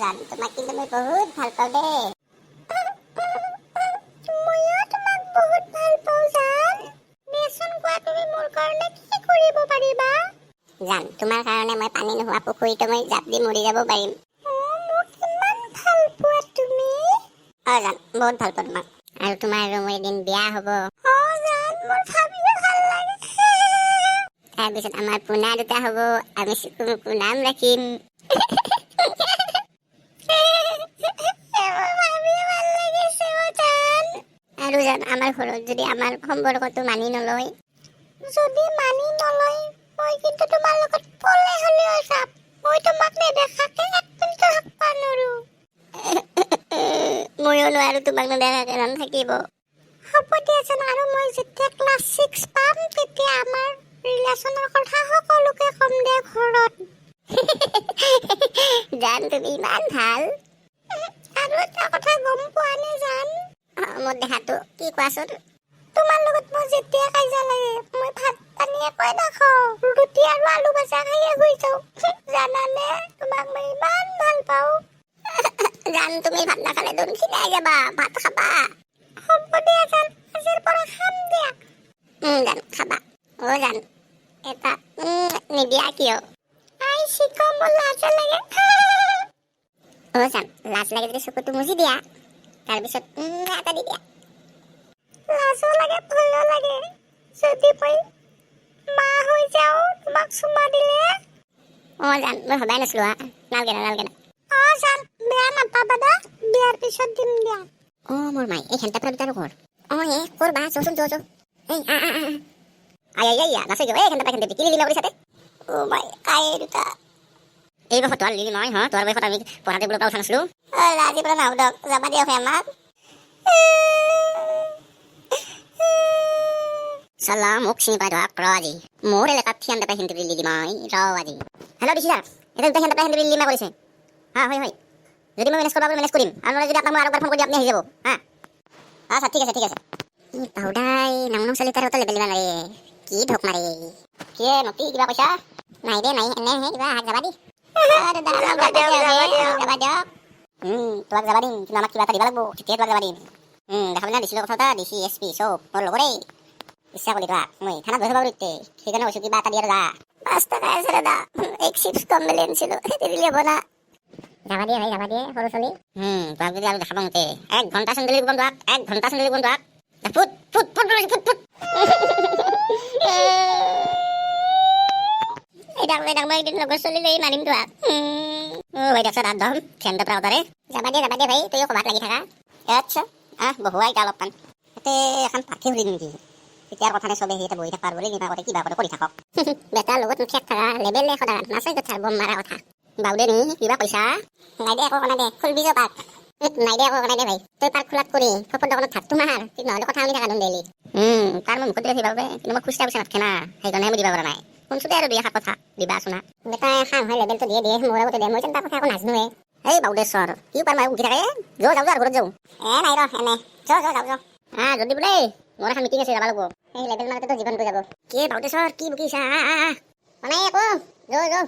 জান তোমাক কিন্তু মই বহুত ভাল পাওঁ দে। মইও তোমাক বহুত ভাল পাওঁ জান। দেচোন কোৱা তুমি মোৰ কাৰণে কি কৰিব পাৰিবা? জান তোমাৰ কাৰণে মই পানী নোহোৱা পুখুৰীটো মই জাপ দি মৰি যাব পাৰিম। মোক ইমান ভাল পোৱা তুমি? জান বহুত ভাল পাওঁ তোমাক। আৰু তোমাৰ আৰু মোৰ এদিন বিয়া হ'ব। জান মোৰ ভাবিও ভাল লাগে। তাৰপিছত আমাৰ পোনা দুটা হ'ব। আমি চিকুমুকু নাম ৰাখিম। আৰু জান আমাৰ ঘৰত যদি আমাৰ সম্পৰ্কটো মানি নলয়, মই কিন্তু তোমাৰ লগত পলাই হ'লেও যাম। মই তোমাক নেদেখাকে এক মিনিটো থাকিব নোৱাৰো। ময়ো নোৱাৰো তোমাক নেদেখাকে থাকিব। হ'ব দিয়া জান, আৰু মই যেতিয়া ক্লাছ 6 পাম তেতিয়া আমাৰ ৰিলেশ্যনৰ কথা সকলোকে কম দে ঘৰত। জান তুমি ইমান ভাল। আৰু এটা কথা গম পোৱা নে জান? মোৰ দেহাটো কি কোৱাচোন? তোমাৰ লগত মোৰ যেতিয়া কাজিয়া লাগে মই ভাত পানী একোৱে নাখাওঁ, ৰুটি আৰু আলু ভাজা খাইয়ে শুই যাওঁ। জানানে তোমাক মই ইমান ভাল পাওঁ। জান তুমি ভাত নাখালে দেখোন খিনাই যাবা, ভাত খাবা। হ'ব দিয়া জান, আজিৰ পৰা খাম দিয়া। জান খাবা। জান এটা নিদিয়া কিয়? আই চিকো মোৰ লাজ লাগে। জান লাজ লাগে যদি চকুটো মুজি দিয়া, তাৰপিছত এটা দি দিয়া। লাজো লাগে ভয়ো লাগে। যদি মই মা হৈ যাওঁ তোমাক চুমা দিলে? জান মই ভবাই নাছিলো। নালগে না জান বেয়া নাপাবা দা, বিয়াৰ পিছত দিম দিয়া। মোৰ মাই এই খেলটা পৰা দুটাৰো ঘৰ। কৰবা চোন যো এই নাচে যো এই খেলটা খেলতে কি লিলা কৰিছাতে? মাই কায়ে দুটা এই বছৰ তোৰ লিলি মই তোৰ বয়সত আমি পঢ়াতে বোলে উঠা নাছিলো। আজি পৰা নাও দক যাবা দিয়া আমাক। চালা মোক চিনি পাই ধৰা ৰ আজি মোৰ এলেকাত থিয়ান দেপাই হিন্দু লিলি মই ৰ আজি। হেল্ল' দিছি ছাৰ, এটা দুটা হিন্দু হিন্দু লিলি কৰিছে। হয় যদি মই মেনেজ কৰিব মেনেজ কৰিম, আৰু যদি আপোনাক মই আৰু ফোন কৰি আপুনি আহি যাব। আচ্ছা ঠিক আছে পাউদাই নাম চালি তাৰ লেবেল দিবা লাগে। কি ঢোক মাৰে কিয়ে নকি কিবা কৈছা? নাই দে নাই এনেহে কিবা হাক যাবা দি। যাবা দিয়ক। তোমাক যাবা দিম, কিন্তু আমাক কিবা এটা দিব লাগিব, তেতিয়াহে তোমাক যাবা দিম। দেখা না দিছিলো কথা এটা ডিচি SP চব মোৰ লগৰে। ইচ্ছা কৰি তোক মই থানাত বহিব পাৰো এতিয়া, সেইকাৰণে কৈছো কিবা এটা দিয়ে যা। 5 টকা আছে দাদা, এক চিপছ কম মেলি আনিছিলো, সেইটো দিলে হ'ব না? যাবা দিয়ে ভাই, যাবা দিয়ে সৰু ছোৱালী। তোমাক যদি আৰু দেখা পাওঁতে 1 ঘণ্টা চেণ্ডেল দিব তোমাক, 1 ঘণ্টা চেণ্ডেল দিব তোমাক। ফুট এই মই একদিন লগৰ ছোৱালী লৈ মাৰিম তোমাক। ভাই দেখছ দাঁত ধম ফেনটা প্ৰাউতাৰে। যাবা দিয়ে ভাই, তইও ক'বাত লাগি থাকা। আচ্ছা বহুৱাই এতিয়া অলপমান তাতে এখন পাঠি সুধি নেকি? তেতিয়াৰ কথা নাই, চবে সিহঁতে বহি থাকবাৰ বুলি কিবা কৰি থাকক। বেটাৰ লগত ঠেক থাকা লেবেলে সদায় নাচাই কথা বম মাৰা কথা। বাউদে নি কিবা কৈছা? নাই দে একো কোৱা নাই দে, খুলবি যা পাক। নাই দে একো কোৱা নাই দে ভাই, তই পাক খোলাত কৰি ফপৰ দোকানত থাক তোমাৰ, নহ'লে কথা শুনি থাকা দেখোন ডেইলি। তাৰ মই মুখত দিলে সিবা কিন্তু মই খুচৰা পইচা নাথাকে না, সেইকাৰণে মই দিব পৰা নাই। শুনছোতে আৰু 2-1 কথা দিবা চোনা। বেটাই খাং হয় লেবেলটো দিয়ে মোৰ আগতে দিয়ে, মই যেন তাৰ কথা একো নাজনোৱে। এই বাউদেশ্বৰ কি পাৰ মাই উঠি থাকে? যাওঁ আৰু ঘৰত যাওঁ। নাই ৰ এনে যাওঁ। যদি বোলে মোৰ এখন মিটিং আছে যাব লাগিব, সেই লেবেল মাৰতেতো জীৱনটো যাব। কি বাউদেশ্বৰ কি বকিছা? মানে একো যাওঁ